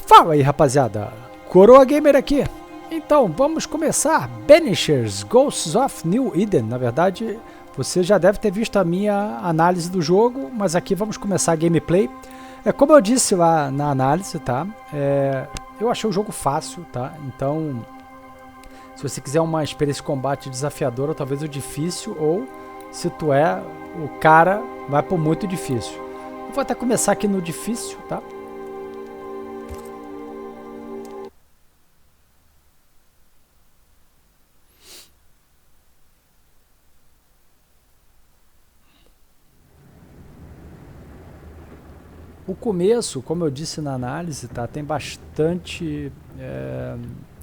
Fala aí, rapaziada, Coroa Gamer aqui. Então, vamos começar Banishers, Ghosts of New Eden. Na verdade, você já deve ter visto a minha análise do jogo, mas aqui vamos começar a gameplay. Como eu disse lá na análise, tá? Eu achei o jogo fácil, tá? Então, se você quiser uma experiência de combate desafiadora, talvez o difícil, ou se tu é o cara, vai pro muito difícil. Eu vou até começar aqui no difícil, tá? O começo, como eu disse na análise, tá, tem bastante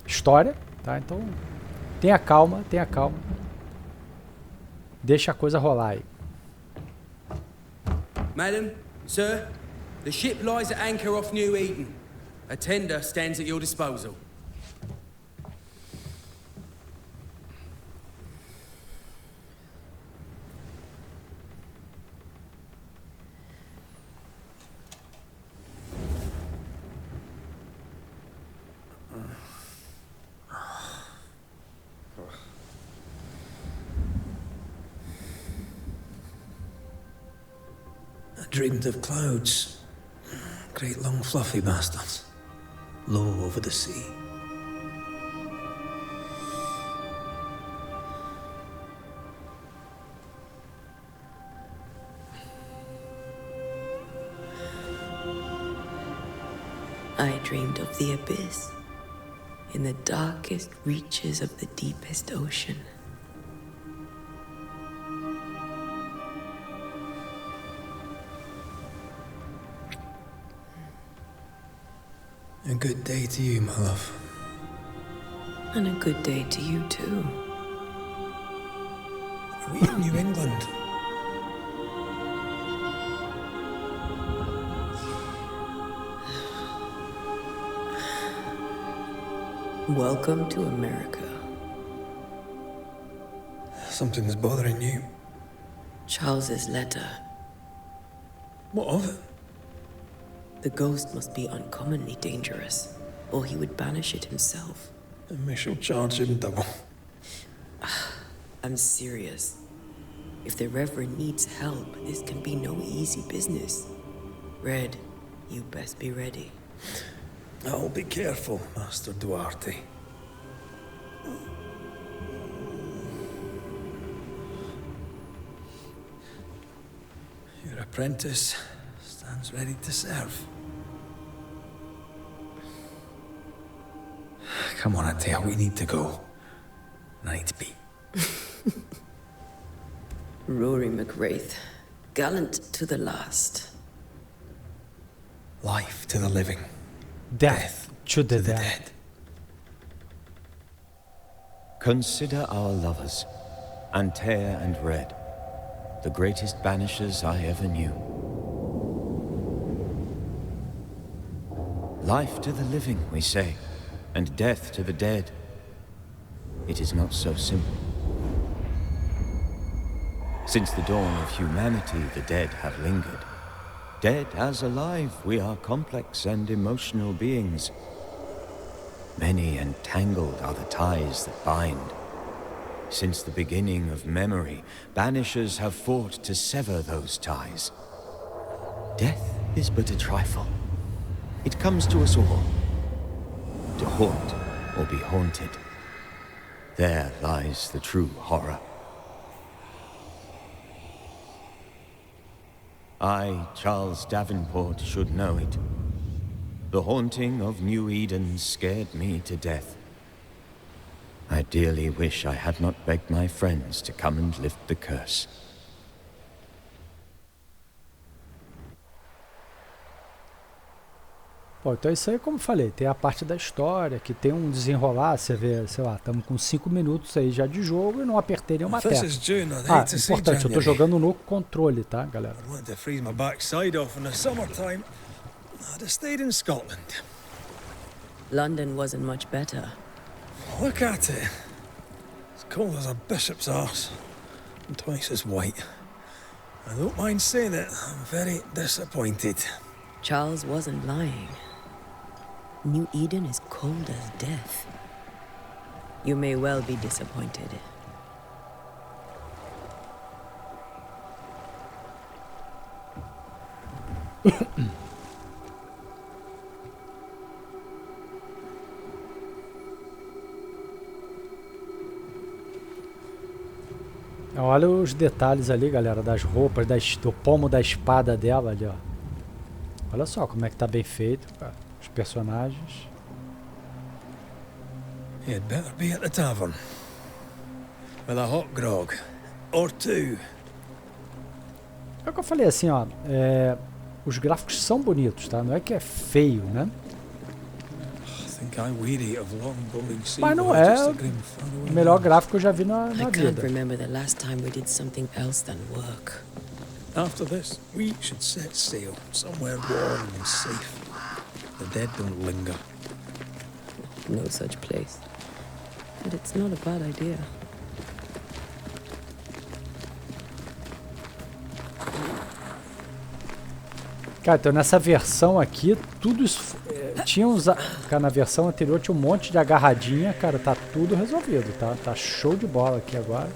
história, tá? Então tenha calma, tenha calma. Deixa a coisa rolar aí. Madam, sir, the ship lies at anchor off New Eden. A tender stands at your disposal. Dreamed of clouds. Great long fluffy bastards. Low over the sea. I dreamed of the abyss, in the darkest reaches of the deepest ocean. A good day to you, my love. And a good day to you, too. Are we in New England? Welcome to America. Something's bothering you. Charles's letter. What of it? The ghost must be uncommonly dangerous, or he would banish it himself. And we shall charge him double. I'm serious. If the Reverend needs help, this can be no easy business. Red, you best be ready. I'll be careful, Master Duarte. Your apprentice stands ready to serve. Come on, Atea, we need to go. Night be. Rory McWraith, gallant to the last. Life to the living. Death to the dead. Consider our lovers, Antea and Red, the greatest banishers I ever knew. Life to the living, we say, and death to the dead. It is not so simple. Since the dawn of humanity, the dead have lingered. Dead as alive, we are complex and emotional beings. Many and tangled are the ties that bind. Since the beginning of memory, banishers have fought to sever those ties. Death is but a trifle. It comes to us all. To haunt or be haunted. There lies the true horror. I, Charles Davenport, should know it. The haunting of New Eden scared me to death. I dearly wish I had not begged my friends to come and lift the curse. Bom, então isso aí, como falei, tem a parte da história, que tem um desenrolar, você vê, sei lá, estamos com 5 minutos aí já de jogo e não apertei nenhuma tecla. Importante, eu tô jogando no controle, tá, galera? I wanted to freeze my backside off in the summertime. I'd have stayed in Scotland. London wasn't much better. Look at it. As cold as a bishop's arse. And twice as white. I don't mind saying it, I'm very disappointed. Charles wasn't lying. New Eden is cold as death. You may well be disappointed. Olha os detalhes ali, galera, das roupas, do pomo da espada dela ali, ó. Olha só como é que tá bem feito, cara. Os personagens. You'd better be at the tavern. With a hot grog. Or two. É o que eu falei assim, ó. Os gráficos são bonitos, tá? Não é que é feio, né? Mas não é o melhor gráfico que eu já vi na I can't vida. remember the last time we did something else than work. After this, we should set sail somewhere warm and safe. The dead don't linger. No such place. But it's not a bad idea. Cara, então nessa versão aqui, tudo isso... tinha uns... Cara, na versão anterior tinha um monte de agarradinha. Cara, tá tudo resolvido, tá? Tá show de bola aqui agora.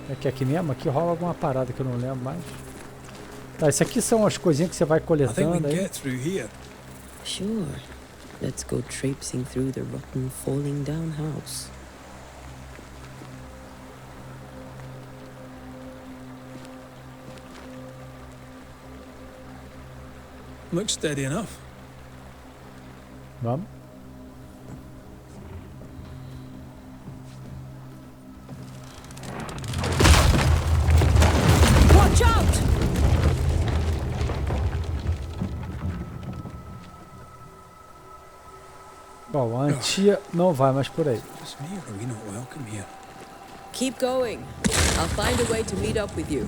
É que aqui mesmo? Aqui rola alguma parada que eu não lembro mais. Tá, isso aqui são as coisinhas que você vai coletando aí. Sure. Let's go traipsing through the rotten, falling down house. Looks steady enough. Vamos. Watch out! Bom, a Antia não vai mais por aí. Just me, or are we not welcome here? Keep going. I'll find a way to meet up with you.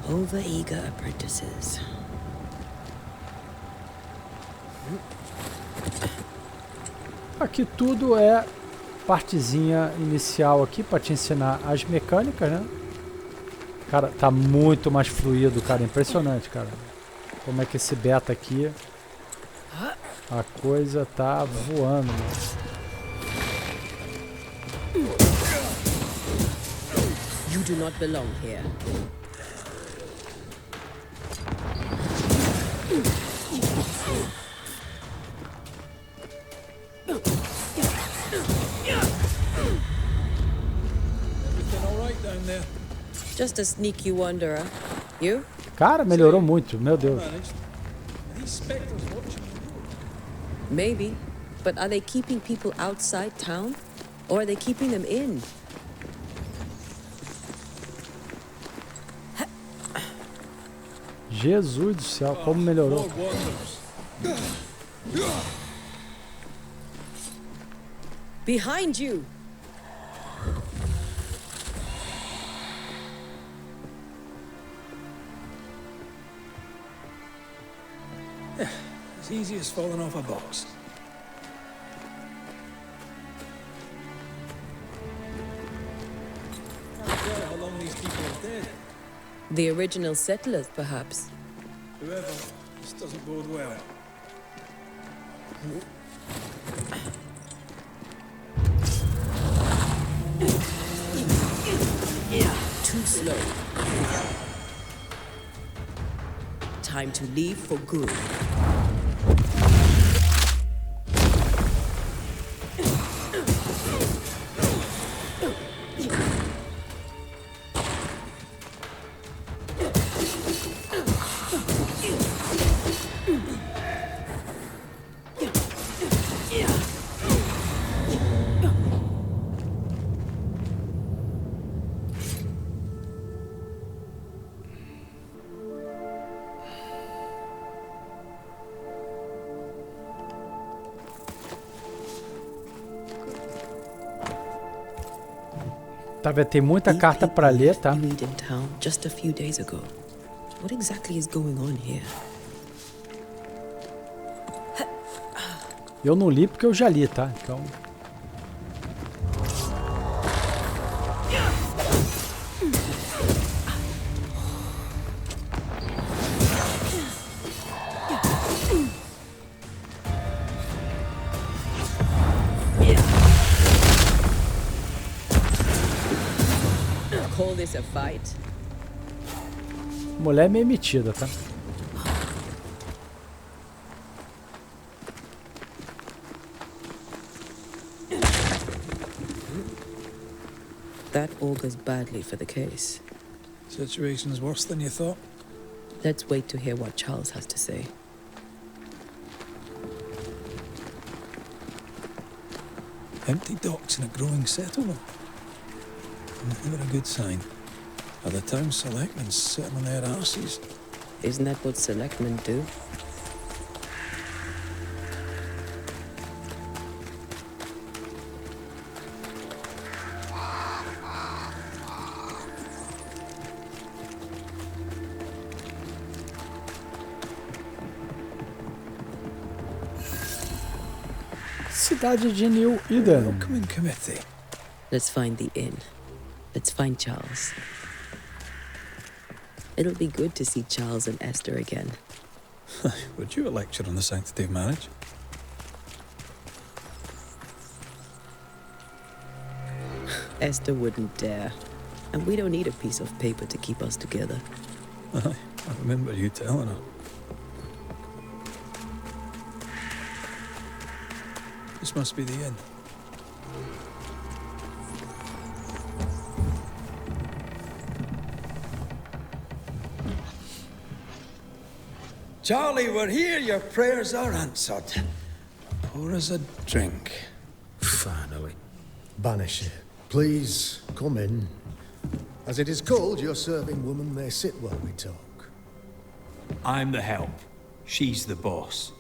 Over-eager apprentices. Aqui tudo é partezinha inicial aqui para te ensinar as mecânicas, né? Cara, tá muito mais fluido, cara. Impressionante, cara. Como é que esse beta aqui... A coisa tá voando, mano. You do not belong here. Everything all right down there? Just a sneaky wanderer. You? Cara, melhorou muito, meu Deus. Managed. Are these spectres watching? Maybe. But are they keeping people outside town? Or are they keeping them in? Jesus do céu, como melhorou. More wanderers. Behind you! As easy as falling off a box. Can't tell how long these people are dead. The original settlers, perhaps. Whoever, this doesn't bode well. Too slow. Time to leave for good. Tá vendo? Tem muita carta pra ler, tá? New Eden town just a few days ago. What exactly is going on here? Eu não li porque eu já li, tá? Então... call this a fight? Mulher meio metida, tá? That augurs badly for the case. Situation's worse than you thought. Let's wait to hear what Charles has to say. Empty docks in a growing settlement. Never a good sign. Are the town selectmen sitting on their arses? Isn't that what selectmen do? Cidade de New Eden. Welcoming committee. Let's find the inn. Let's find Charles. It'll be good to see Charles and Esther again. Would you a lecture on the sanctity of marriage? Esther wouldn't dare. And we don't need a piece of paper to keep us together. Aye, I remember you telling her. This must be the inn. Charlie, we're here. Your prayers are answered. Pour us a drink. Finally. Banisher, please come in. As it is called, your serving woman may sit while we talk. I'm the help. She's the boss.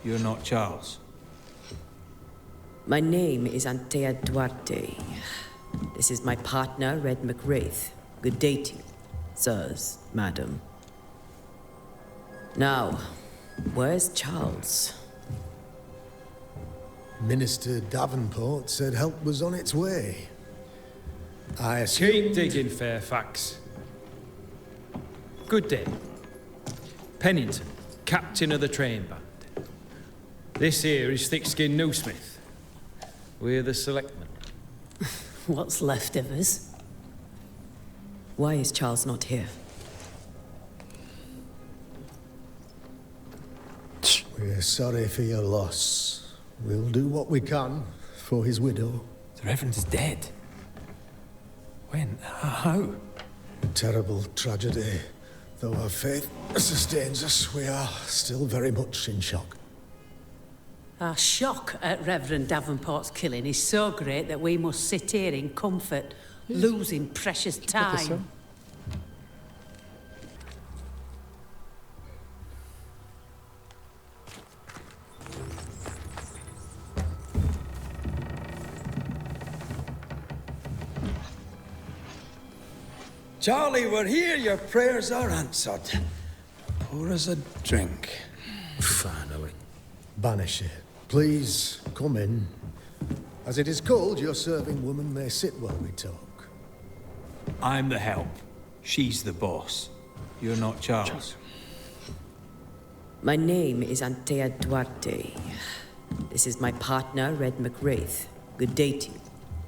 You're not Charles. My name is Antea Duarte. This is my partner, Red McWraith. Good day to you, sirs, madam. Now, where's Charles? Minister Davenport said help was on its way. I assume... Keep digging, Fairfax. Good day. Pennington, captain of the train band. This here is Thick-Skinned Newsmith. We're the selectmen. What's left of us? Why is Charles not here? We're sorry for your loss. We'll do what we can for his widow. The Reverend is dead. When? How? A terrible tragedy. Though our faith sustains us, we are still very much in shock. Our shock at Reverend Davenport's killing is so great that we must sit here in comfort, losing precious time. Charlie, we're here. Your prayers are answered. Pour us a drink. Finally. Banisher, please come in. As it is called, your serving woman may sit while we talk. I'm the help. She's the boss. You're not Charles. My name is Antea Duarte. This is my partner, Red McWraith. Good day to you,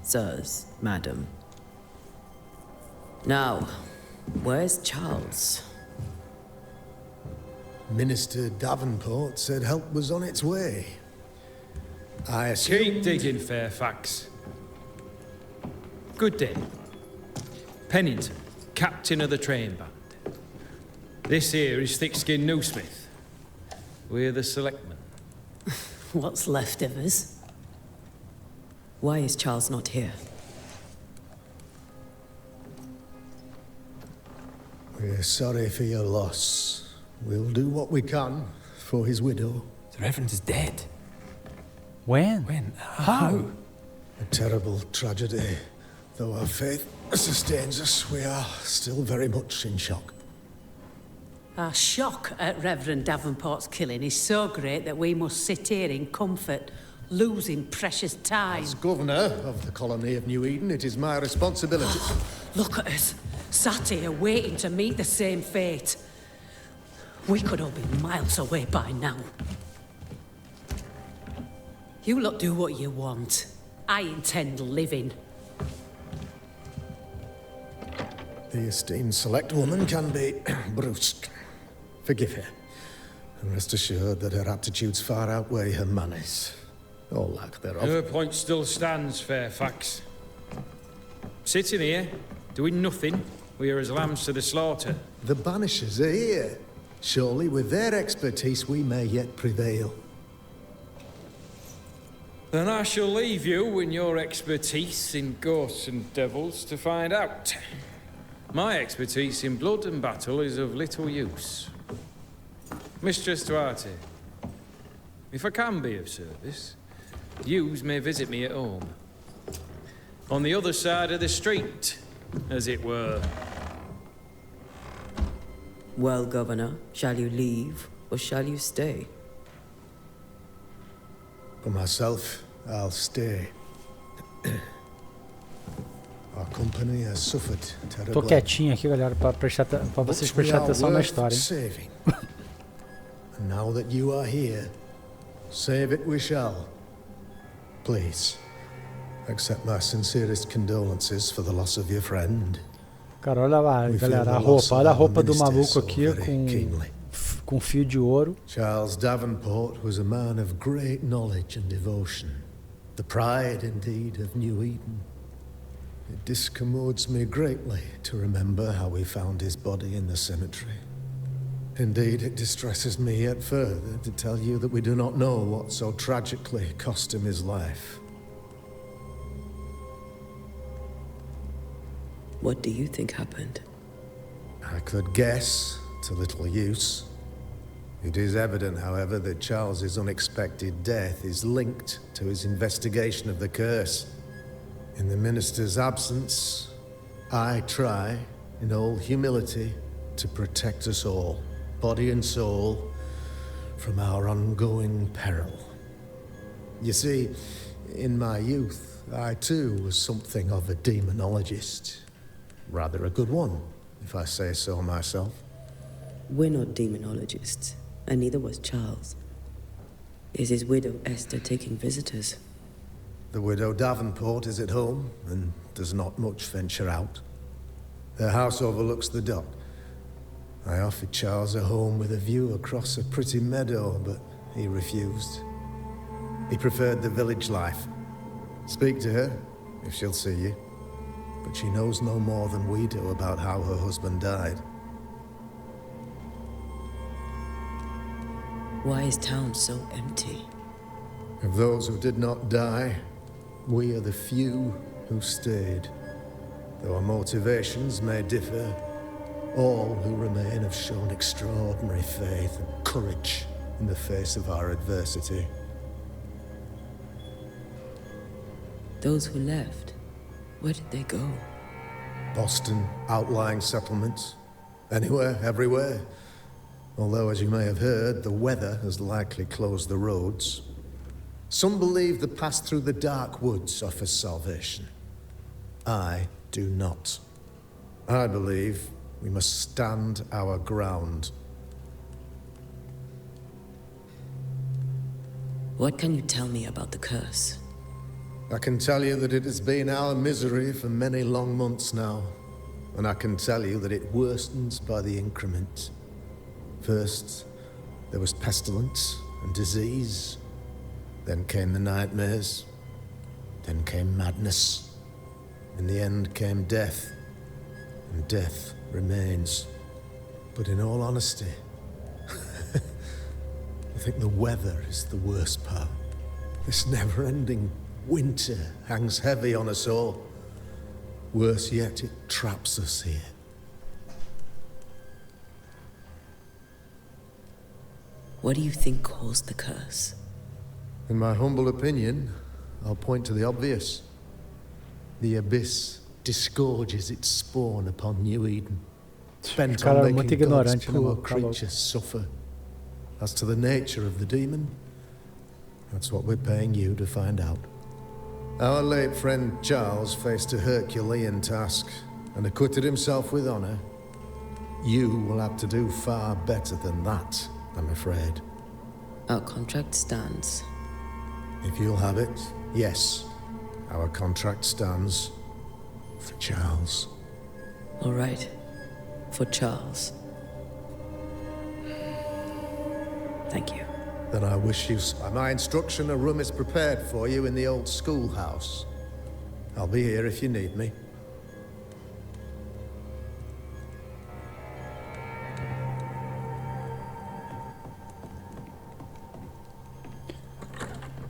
sirs, madam. Now, where's Charles? Minister Davenport said help was on its way. I assume... Keep digging, Fairfax. Good day. Pennington, captain of the train band. This here is Thick-Skinned Newsmith. We're the selectmen. What's left of us? Why is Charles not here? We're sorry for your loss. We'll do what we can for his widow. The Reverend is dead. When? When? How? A terrible tragedy. Though our faith sustains us, we are still very much in shock. Our shock at Reverend Davenport's killing is so great that we must sit here in comfort, losing precious time. As governor of the colony of New Eden, it is my responsibility... Look at us, sat here waiting to meet the same fate. We could all be miles away by now. You lot do what you want. I intend living. The esteemed select woman can be brusque. Forgive her, and rest assured that her aptitudes far outweigh her manners, or lack thereof. Her point still stands, Fairfax. Sitting here, doing nothing, we are as lambs to the slaughter. The Banishers are here. Surely with their expertise we may yet prevail. Then I shall leave you and your expertise in ghosts and devils to find out. My expertise in blood and battle is of little use. Mistress Duarte, if I can be of service, yous may visit me at home. On the other side of the street, as it were. Well, Governor, shall you leave or shall you stay? For myself, I'll stay. Our company has suffered Tô terribly. quietinho aqui, galera, pra vocês prestarem atenção na história, hein? Saving. And now that you are here, save it we shall. Please, accept my sincerest condolences for the loss of your friend. Cara, olha lá, galera, a roupa. Olha a roupa do maluco aqui com fio de ouro. Charles Davenport was a man of great knowledge and devotion. The pride, indeed, of New Eden. It discommodes me greatly to remember how we found his body in the cemetery. Indeed, it distresses me yet further to tell you that we do not know what so tragically cost him his life. What do you think happened? I could guess, to little use. It is evident, however, that Charles's unexpected death is linked to his investigation of the curse. In the minister's absence, I try, in all humility, to protect us all, body and soul, from our ongoing peril. You see, in my youth, I too was something of a demonologist. Rather a good one, if I say so myself. We're not demonologists, and neither was Charles. Is his widow Esther taking visitors? The widow Davenport is at home and does not much venture out. Their house overlooks the dock. I offered Charles a home with a view across a pretty meadow, but he refused. He preferred the village life. Speak to her, if she'll see you. But she knows no more than we do about how her husband died. Why is town so empty? Of those who did not die, we are the few who stayed. Though our motivations may differ, all who remain have shown extraordinary faith and courage in the face of our adversity. Those who left, where did they go? Boston, outlying settlements. Anywhere, everywhere. Although, as you may have heard, the weather has likely closed the roads. Some believe the path through the dark woods offers salvation. I do not. I believe we must stand our ground. What can you tell me about the curse? I can tell you that it has been our misery for many long months now. And I can tell you that it worsens by the increment. First, there was pestilence and disease. Then came the nightmares. Then came madness. In the end came death. And death remains. But in all honesty, I think the weather is the worst part. This never-ending winter hangs heavy on us all. Worse yet, it traps us here. What do you think caused the curse? In my humble opinion, I'll point to the obvious. The abyss disgorges its spawn upon New Eden, bent on making God's poor creatures suffer. As to the nature of the demon, that's what we're paying you to find out. Our late friend Charles faced a Herculean task and acquitted himself with honor. You will have to do far better than that, I'm afraid. Our contract stands. If you'll have it, yes, our contract stands for Charles. All right. For Charles. Thank you. Then I wish you... By my instruction, a room is prepared for you in the old schoolhouse. I'll be here if you need me.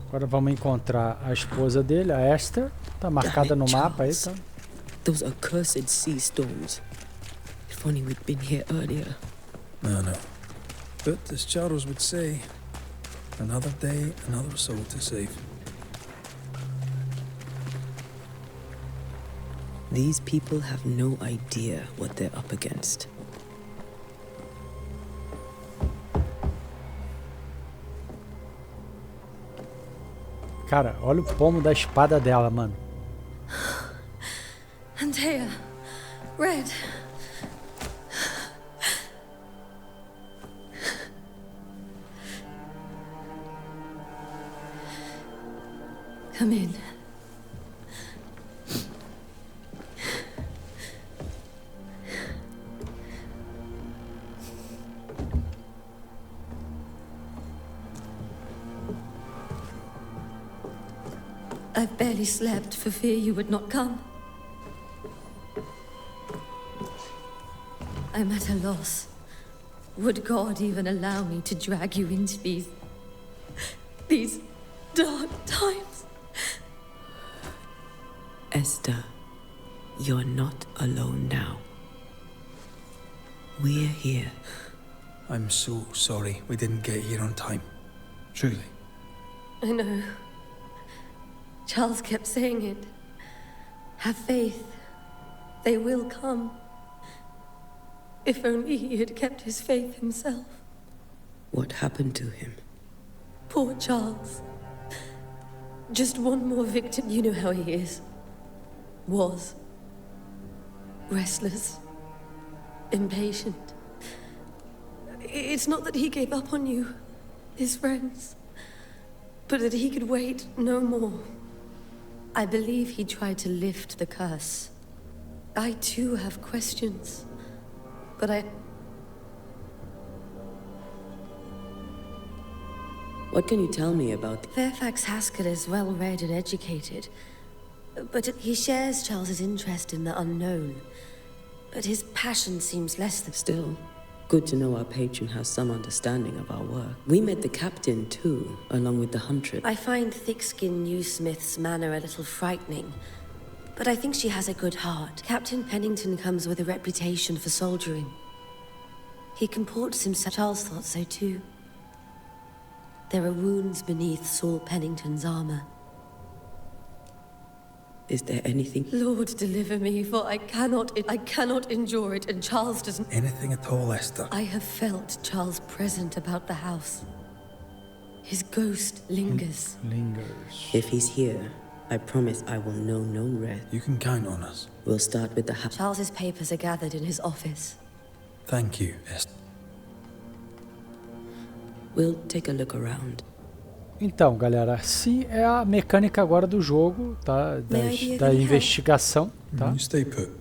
Agora vamos encontrar a esposa dele, a Esther. Tá marcada no mapa aí, tá? Those accursed sea storms. If only we'd been here earlier. No, no. But as Charles would say, another day, another soul to save. These people have no idea what they're up against. Cara, olha o pomo da espada dela, mano. Antea, Red. Come in. I've barely slept for fear you would not come. I'm at a loss. Would God even allow me to drag you into these dark times? Esther, you're not alone now. We're here. I'm so sorry we didn't get here on time. Truly. I know. Charles kept saying it. Have faith. They will come. If only he had kept his faith himself. What happened to him? Poor Charles. Just one more victim. You know how he is. Was. Restless. Impatient. It's not that he gave up on you, his friends, but that he could wait no more. I believe he tried to lift the curse. I too have questions, but What can you tell me about... Fairfax Haskell is well read and educated, but he shares Charles's interest in the unknown. But his passion seems less than... Still, good to know our patron has some understanding of our work. We met the captain too, along with the huntress. I find thick-skinned Newsmith's manner a little frightening, but I think she has a good heart. Captain Pennington comes with a reputation for soldiering. He comports himself... Charles thought so too. There are wounds beneath Saul Pennington's armor. Is there anything... Lord, deliver me, for I cannot endure it, and Charles doesn't... Anything at all, Esther? I have felt Charles present about the house. His ghost lingers. If he's here, I promise I will know no rest. You can count on us. We'll start with the house. Charles's papers are gathered in his office. Thank you, Esther. We'll take a look around. Então, galera, sim, é a mecânica agora do jogo, tá? Da investigação, tá? You stay put.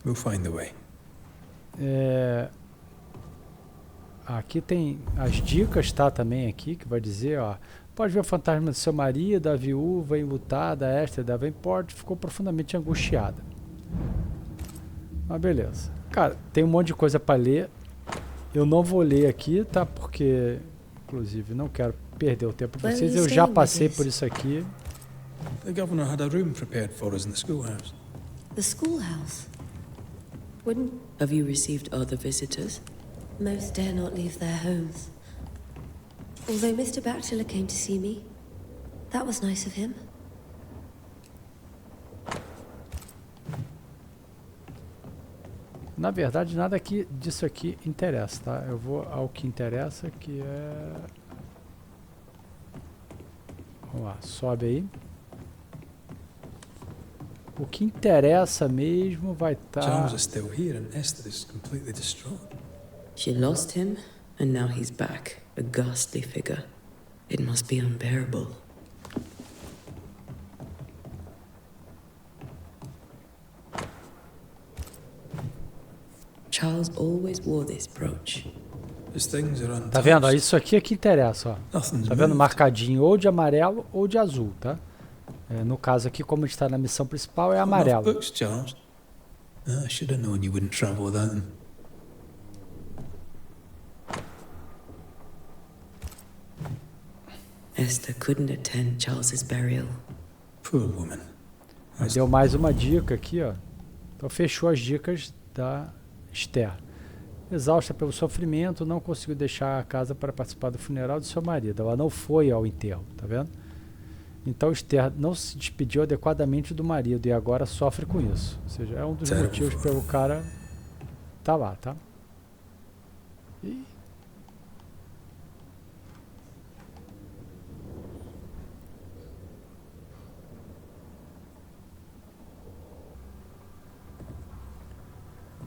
We'll find the way. Aqui tem as dicas, tá? Também aqui, que vai dizer, ó. Pode ver o fantasma do seu marido, a viúva enlutada, a Esther da Davenport ficou profundamente angustiada. Mas beleza. Cara, tem um monte de coisa para ler. Eu não vou ler aqui, tá? Porque, inclusive, não quero perder o tempo de vocês. Eu já passei por isso aqui. The governor had a room prepared for us in the schoolhouse. The schoolhouse? Wouldn't... Have you received other visitors? Most dare not leave their homes. Although Mr. Bachelor came to see me. That was nice of him. Na verdade, nada disso aqui interessa, tá? Eu vou ao que interessa, que é... Vamos lá, sobe aí. O que interessa mesmo vai estar... Charles is still here and Esther is completely distraught. She lost him, and now he's back, a ghastly figure. It must be unbearable. Charles always wore this brooch. As things are untouched. Tá vendo? Ó, isso aqui é que interessa, ó. Nothing's Tá vendo? moved. Marcadinho ou de amarelo ou de azul, tá? No caso aqui, como está na missão principal, é Got enough amarelo. books, Charles. I should have known you wouldn't travel without them. Esther couldn't attend Charles's burial. Poor woman. Deu mais uma dica aqui, ó. Então fechou as dicas da Esther. Exausta pelo sofrimento, não conseguiu deixar a casa para participar do funeral de seu marido. Ela não foi ao enterro, tá vendo? Então Esther não se despediu adequadamente do marido e agora sofre com isso. Ou seja, é um dos motivos pelo cara tá lá, tá? E...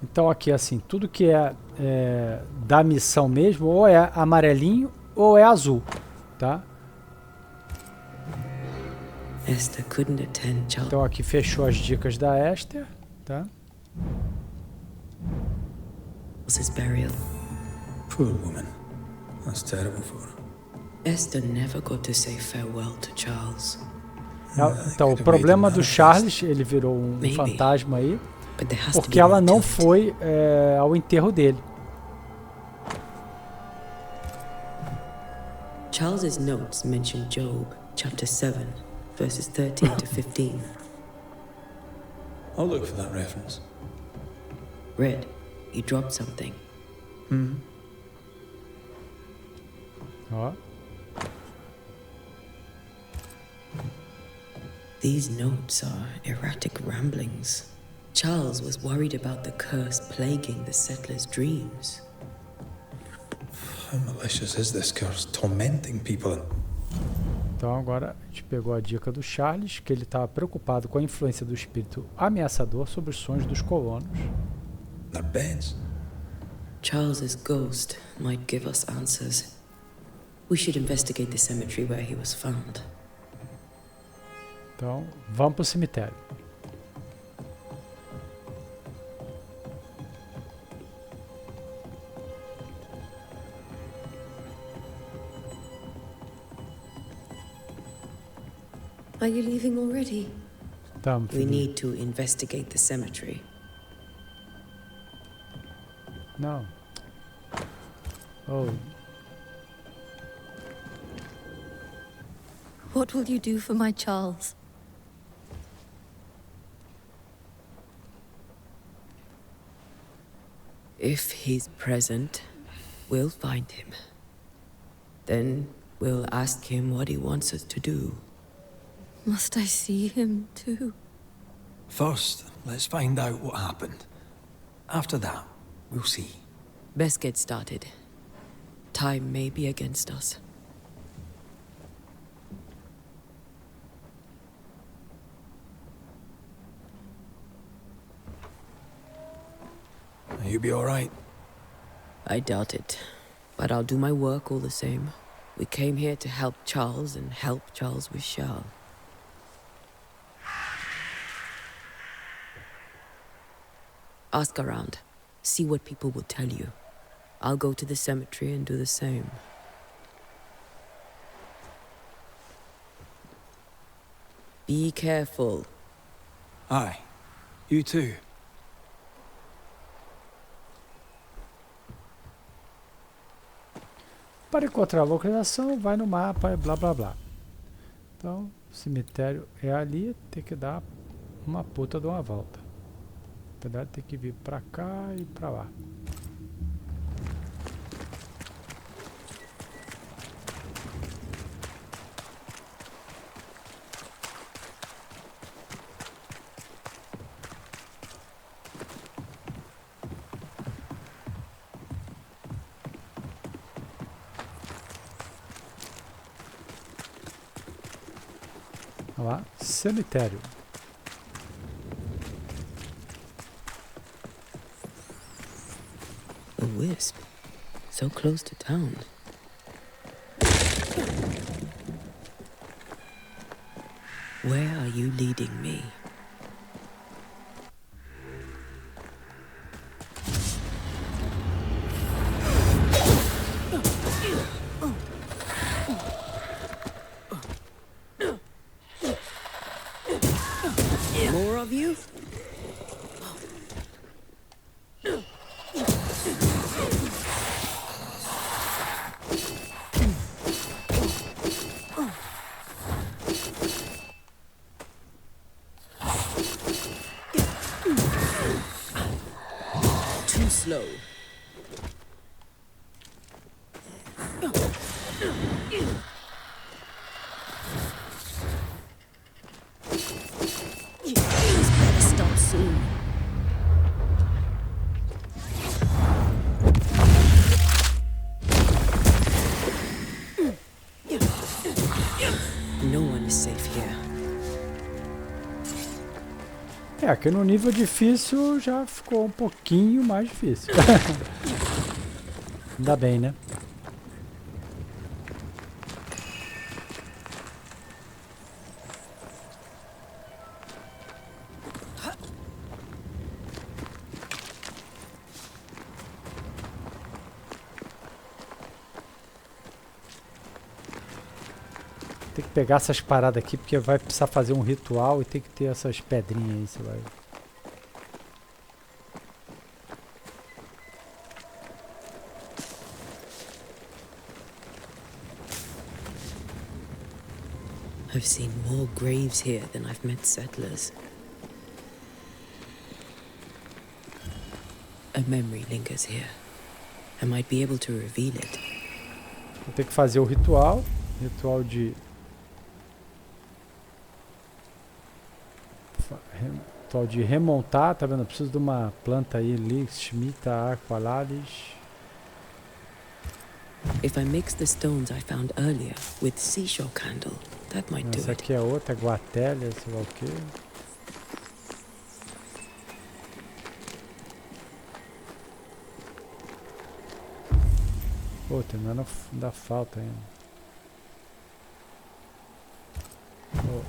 Então aqui assim, tudo que é da missão mesmo, ou é amarelinho ou é azul, tá? Esther couldn't attend Charles. Então aqui fechou as dicas da Esther, tá? His burial. Poor woman. That's terrible for her. Esther never got to say farewell to Charles. Então o problema do Charles, ele virou um fantasma aí, porque ela não foi ao enterro dele. Charles's notes mention Job, chapter 7, verses 13 to 15. I'll look for that reference. Red, you dropped something. Ó. These notes are erratic ramblings. Charles was worried about the curse plaguing the settlers' dreams. How malicious is this curse, tormenting people? Então agora a gente pegou a dica do Charles, que ele estava preocupado com a influência do espírito ameaçador sobre os sonhos dos colonos. Their beds. Charles's ghost might give us answers. We should investigate the cemetery where he was found. Então, vamos para o cemitério. Are you leaving already? Tamo, We need to investigate the cemetery. Não. Oh, What will you do for my Charles? If he's present, we'll find him. Then we'll ask him what he wants us to do. Must I see him too? First, let's find out what happened. After that, we'll see. Best get started. Time may be against us. You be all right? I doubt it. But I'll do my work all the same. We came here to help Charles and help Charles with Charles. Ask around. See what people will tell you. I'll go to the cemetery and do the same. Be careful. Aye. You too. para encontrar a localização, vai no mapa e blá blá blá. Então, o cemitério é ali, tem que dar uma puta de uma volta. Na verdade, tem que vir pra cá e pra lá. Olha lá, cemitério. A wisp. So close to town. Where are you leading me? of you? Too slow. Stop soon. No one is safe here. Aqui no nível difícil já ficou um pouquinho mais difícil. Ainda bem, né? Tem que pegar essas paradas aqui, porque vai precisar fazer um ritual e tem que ter essas pedrinhas aí, você vai... I've seen more graves here than I've met settlers. A memory lingers here. I might be able to reveal it. Vou ter que fazer o ritual. Ritual de... Ritual de remontar, tá vendo? Eu preciso de uma planta aí, Lix, Schmita, Aqualaris. If I mix the stones I found earlier with seashore candle, that might do Essa it. aqui é outra, Guatelia, sei lá o quê. Pô, tem nada da falta ainda. Oh.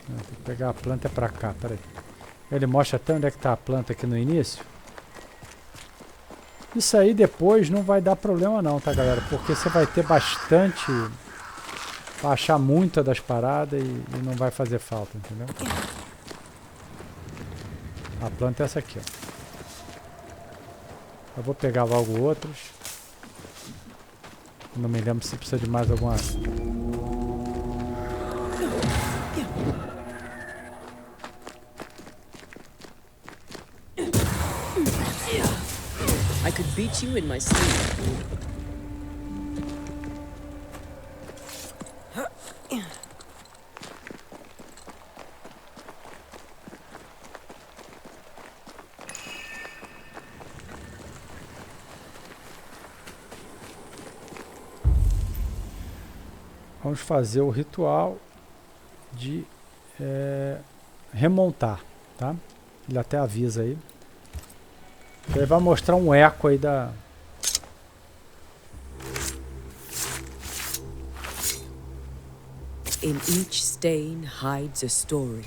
Tem que pegar a planta pra cá, peraí. Ele mostra até onde é que tá a planta aqui no início. Isso aí depois não vai dar problema não, tá galera? Porque você vai ter bastante... Vai achar muita das paradas e não vai fazer falta, entendeu? A planta é essa aqui, ó. Eu vou pegar logo outros. Não me lembro se precisa de mais alguma... I could beat you in my sleep. Vamos fazer o ritual de remontar, tá? Ele até avisa aí. Ele vai mostrar um eco aí da... In each stain hides a story.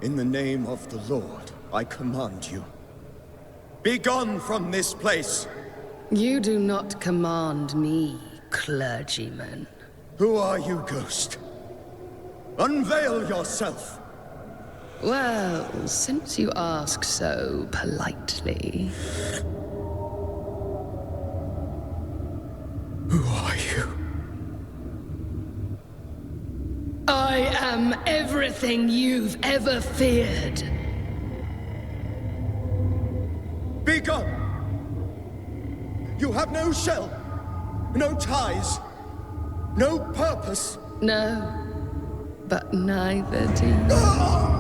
In the name of the Lord, I command you. Be gone from this place! You do not command me, clergyman. Who are you, ghost? Unveil yourself! Well, since you ask so politely... Who are you? I am everything you've ever feared. Be gone! You have no shell, no ties, no purpose. No, but neither do you.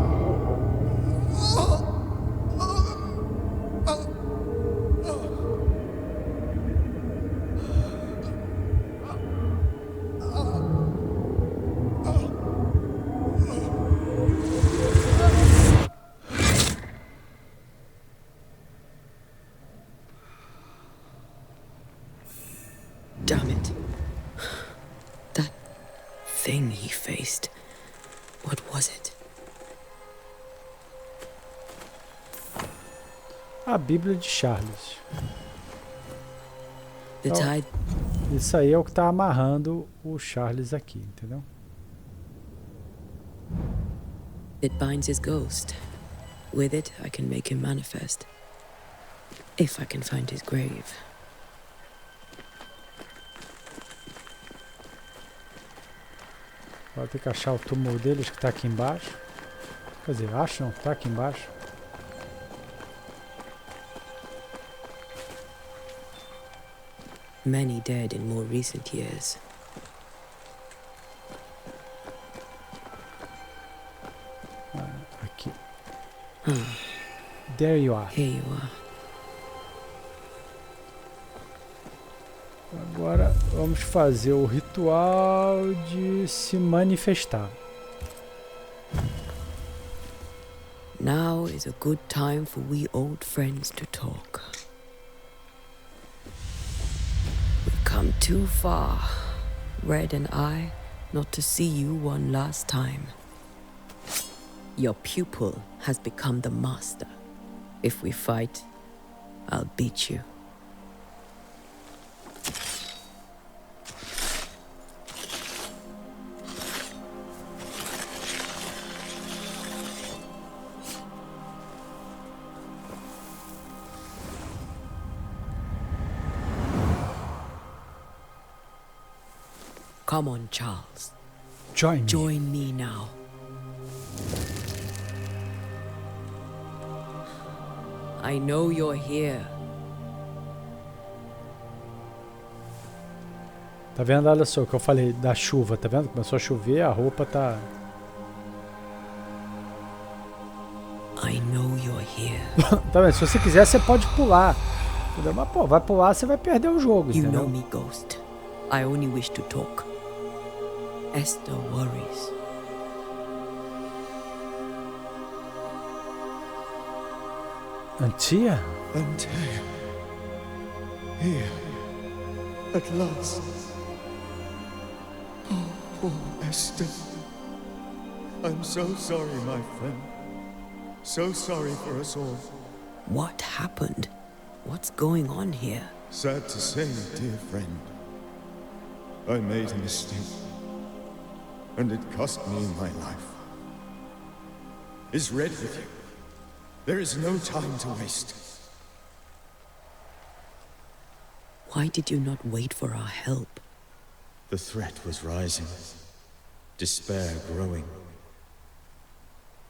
Damn it. That was it? A Bíblia de Charles. The Então, tide. isso aí é o que está amarrando o Charles aqui, entendeu? It binds his ghost. With it, I can make him manifest. If I can find his grave. Vai ter que achar o túmulo deles que está aqui embaixo. Quer dizer, acho não, está aqui embaixo. Many dead in more recent years. Aqui. There you are. Here you are. Agora vamos fazer o ritual de se manifestar. Now is a good time for we old friends to talk. We've come too far, Red and I, not to see you one last time. Your pupil has become the master. If we fight, I'll beat you. Come on, Charles. Join me. Join me now. I know you're here. Tá vendo? Olha só o que eu falei da chuva. Tá vendo? Começou a chover, a roupa tá... I know you're here. Tá vendo? Se você quiser, você pode pular. Entendeu? Mas, pô, vai pular, você vai perder o jogo, You entendeu? know me, Ghost. I only wish to talk. Esther worries. Antia? Antea. Here. At last. Oh, poor Esther. I'm so sorry, my friend. So sorry for us all. What happened? What's going on here? Sad to say, dear friend. I made a mistake. And it cost me my life. Is Red with you? There is no time to waste. Why did you not wait for our help? The threat was rising. Despair growing.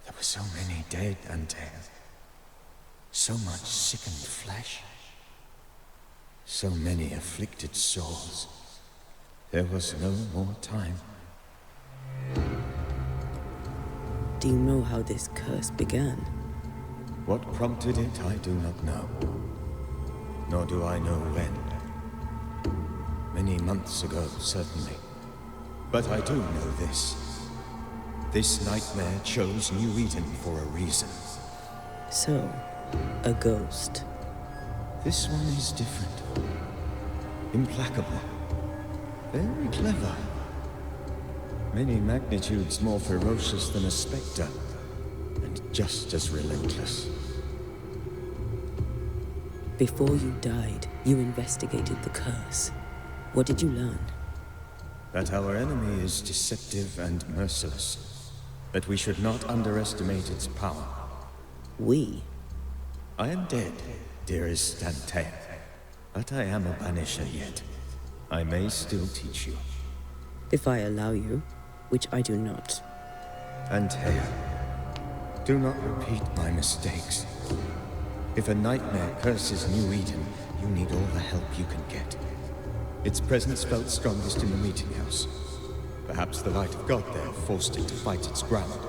There were so many dead, Antea. So much sickened flesh. So many afflicted souls. There was no more time. Do you know how this curse began? What prompted it, I do not know. Nor do I know when. Many months ago, certainly. But I do know this. This nightmare chose New Eden for a reason. So, a ghost. This one is different. Implacable. Very clever. Many magnitudes more ferocious than a spectre. And just as relentless. Before you died, you investigated the curse. What did you learn? That our enemy is deceptive and merciless. But we should not underestimate its power. We? I am dead, dearest Antea. But I am a Banisher yet. I may still teach you. If I allow you, which I do not. Antea, do not repeat my mistakes. If a nightmare curses New Eden, you need all the help you can get. Its presence felt strongest in the meeting house. Perhaps the light of God there forced it to fight its ground.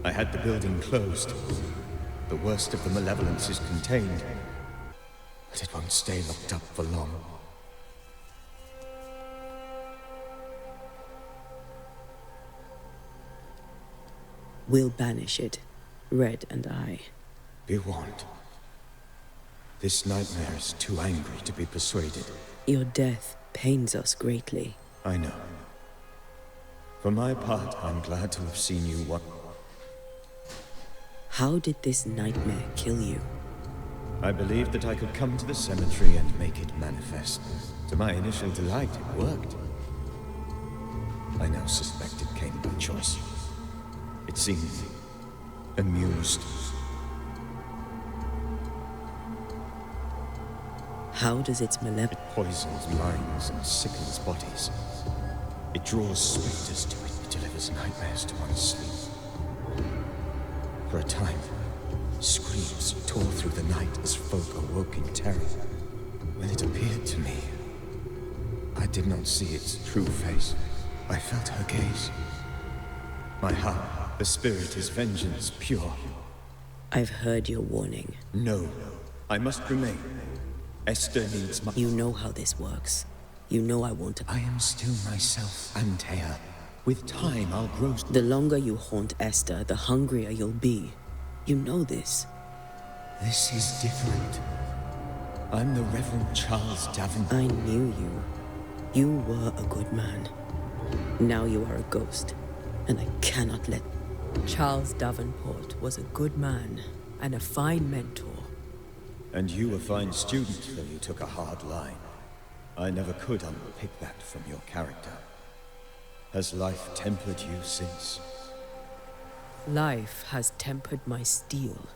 I had the building closed. The worst of the malevolence is contained. But it won't stay locked up for long. We'll banish it, Red and I. Be warned. This nightmare is too angry to be persuaded. Your death pains us greatly. I know. For my part, I'm glad to have seen you one. How did this nightmare kill you? I believed that I could come to the cemetery and make it manifest. To my initial delight, it worked. I now suspect it came by choice. It seemed amused. How does its malevolence... It poisons minds and sickens bodies. It draws specters to it. It delivers nightmares to one's sleep. For a time, screams tore through the night as folk awoke in terror. When it appeared to me, I did not see its true face. I felt her gaze. My heart, the spirit is vengeance pure. I've heard your warning. No, I must remain. Esther needs my... You know how this works. You know I won't... I am still myself, Antea. With time, I'll grow... The longer you haunt Esther, the hungrier you'll be. You know this. This is different. I'm the Reverend Charles Davenport. I knew you. You were a good man. Now you are a ghost, and I cannot let... Charles Davenport was a good man and a fine mentor. And you a fine student, though you took a hard line. I never could unpick that from your character. Has life tempered you since? Life has tempered my steel.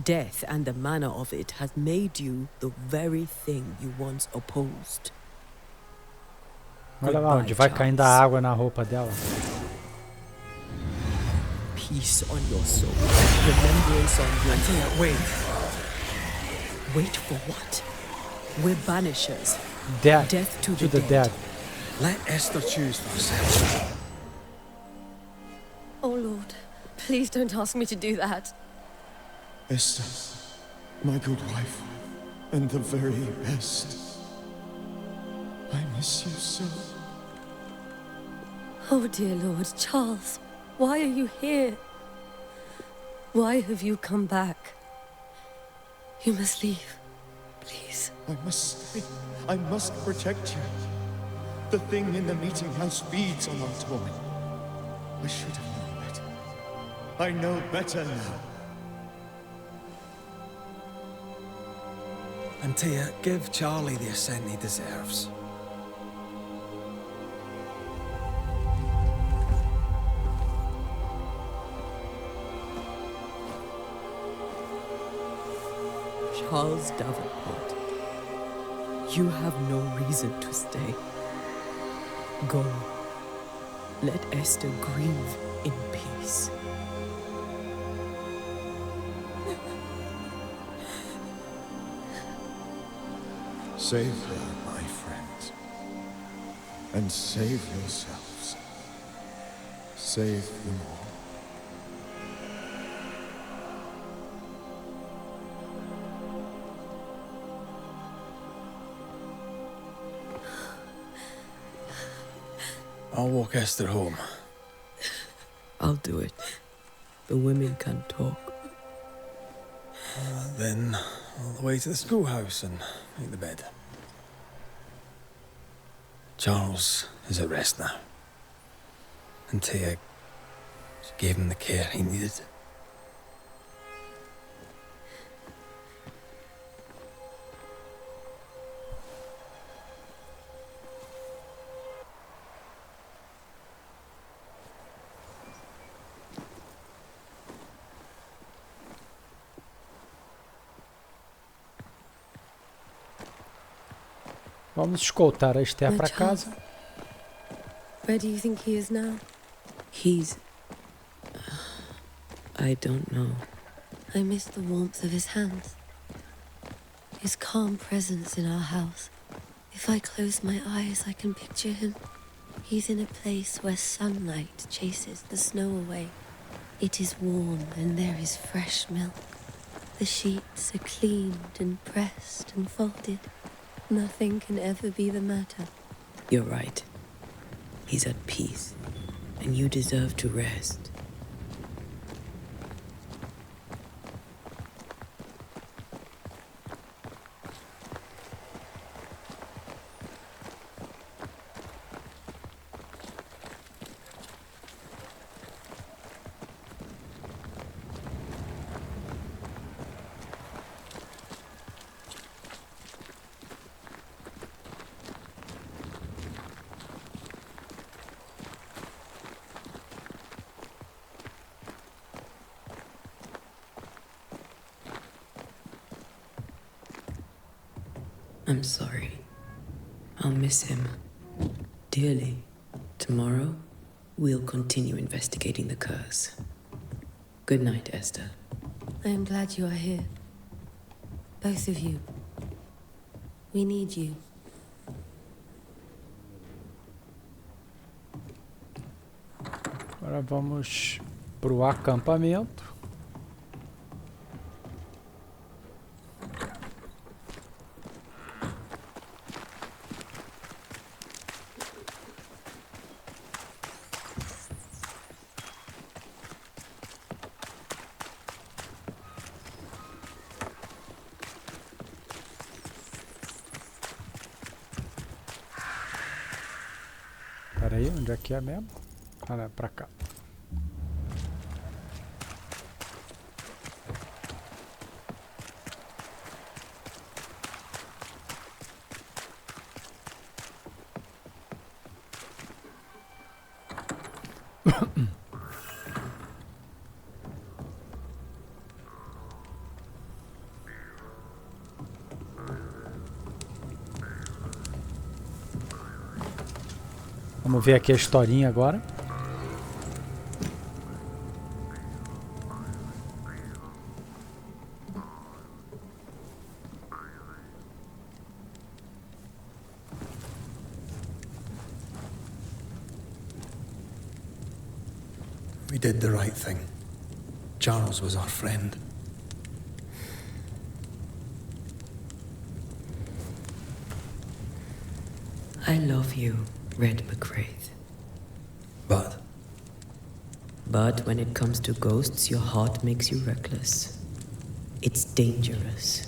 Death and the manner of it has made you the very thing you once opposed. Olha lá onde vai caindo a água na roupa dela. Peace on your soul. Remembrance on your... Antea, wait. Wait for what? We're banishers. Death to the dead. Let Esther choose for herself. Oh, Lord, please don't ask me to do that. Esther, my good wife, and the very best. I miss you so. Oh, dear Lord, Charles, why are you here? Why have you come back? You must leave, please. I must stay. I must protect you. The thing in the meeting house feeds on our torment. I should have known better. I know better now. Antea, give Charlie the ascent he deserves. Charles Davenport, you have no reason to stay. Go. Let Esther grieve in peace. Save her, my friends. And save yourselves. Save them all. I'll walk Esther home. I'll do it. The women can talk. Then, all the way to the schoolhouse and make the bed. Charles is at rest now. Antea gave him the care he needed. Vamos escoltar a Esther para casa. Where do you think he is now? He's... I don't know. I miss the warmth of his hands. His calm presence in our house. If I close my eyes, I can picture him. He's in a place where sunlight chases the snow away. It is warm and there is fresh milk. The sheets are cleaned and pressed and folded. Nothing can ever be the matter. You're right. He's at peace, and you deserve to rest. I'm sorry. I'll miss him dearly. Tomorrow, we'll continue investigating the curse. Good night, Esther. I am glad you are here. Both of you. We need you. Agora vamos pro acampamento. Pera aí, onde é que é mesmo? Ah, não, é pra cá. Vamos ver aqui a historinha agora. We did the right thing. Charles was our friend. I love you, Red McWraith. But But when it comes to ghosts, your heart makes you reckless. It's dangerous.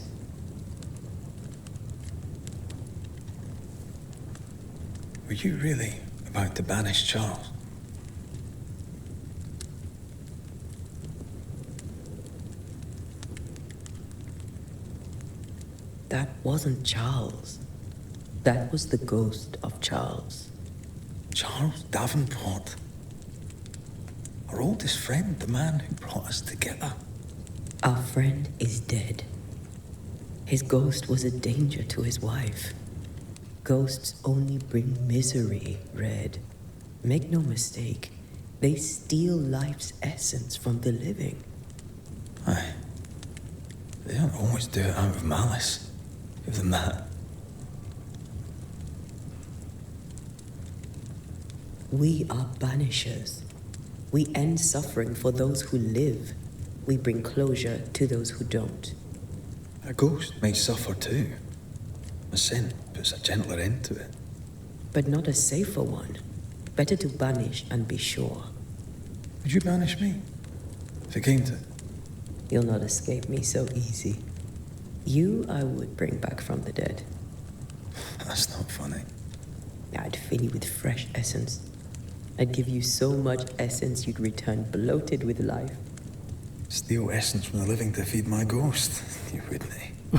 were you really about to banish Charles? That wasn't Charles. That was the ghost of Charles. Charles Davenport. Our oldest friend, the man who brought us together. Our friend is dead. His ghost was a danger to his wife. Ghosts only bring misery, Red. Make no mistake, they steal life's essence from the living. Aye. They don't always do it out of malice. Give them that. We are banishers. We end suffering for those who live. We bring closure to those who don't. A ghost may suffer too. A sin puts a gentler end to it. But not a safer one. Better to banish and be sure. Would you banish me? If it came to it? You'll not escape me so easy. You I would bring back from the dead. That's not funny. I'd fill you with fresh essence. I'd give you so much essence you'd return bloated with life. Steal essence from the living to feed my ghost. You wouldn't, eh?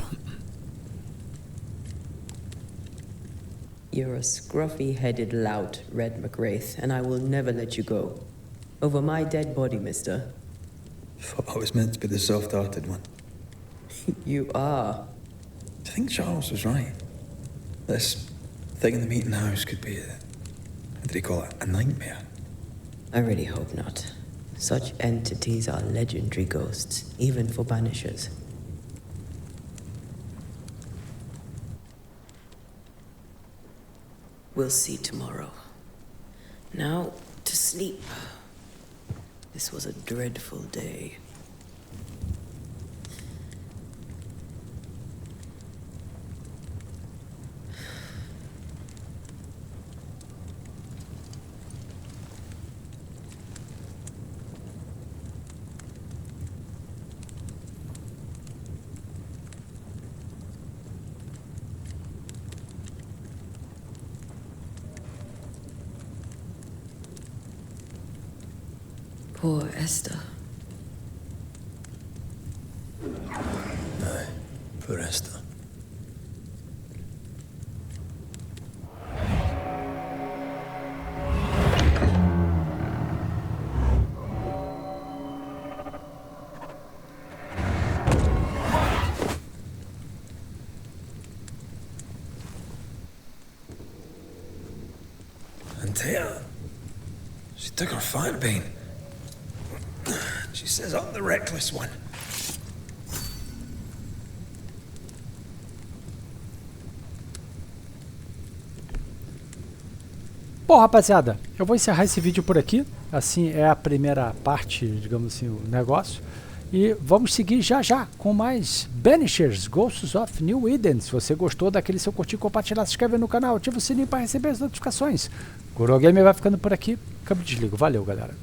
You're a scruffy-headed lout, Red McWraith, and I will never let you go. Over my dead body, mister. Thought I was meant to be the soft-hearted one. You are. Do you think Charles was right? This thing in the meeting house could be what did he call it? A nightmare? I really hope not. Such entities are legendary ghosts, even for banishers. We'll see tomorrow. Now, to sleep. This was a dreadful day. Poor Esther. Aye, poor Esther. took her fire bane. She says I'm the reckless one. Bom, rapaziada, eu vou encerrar esse vídeo por aqui. Assim é a primeira parte, digamos assim, o negócio. E vamos seguir já já com mais Banishers, Ghosts of New Eden. Se você gostou daquele seu curtir, compartilhar, se inscreve no canal, ativa o sininho para receber as notificações. Coroa Gamer vai ficando por aqui. Câmbio e desligo. Valeu, galera.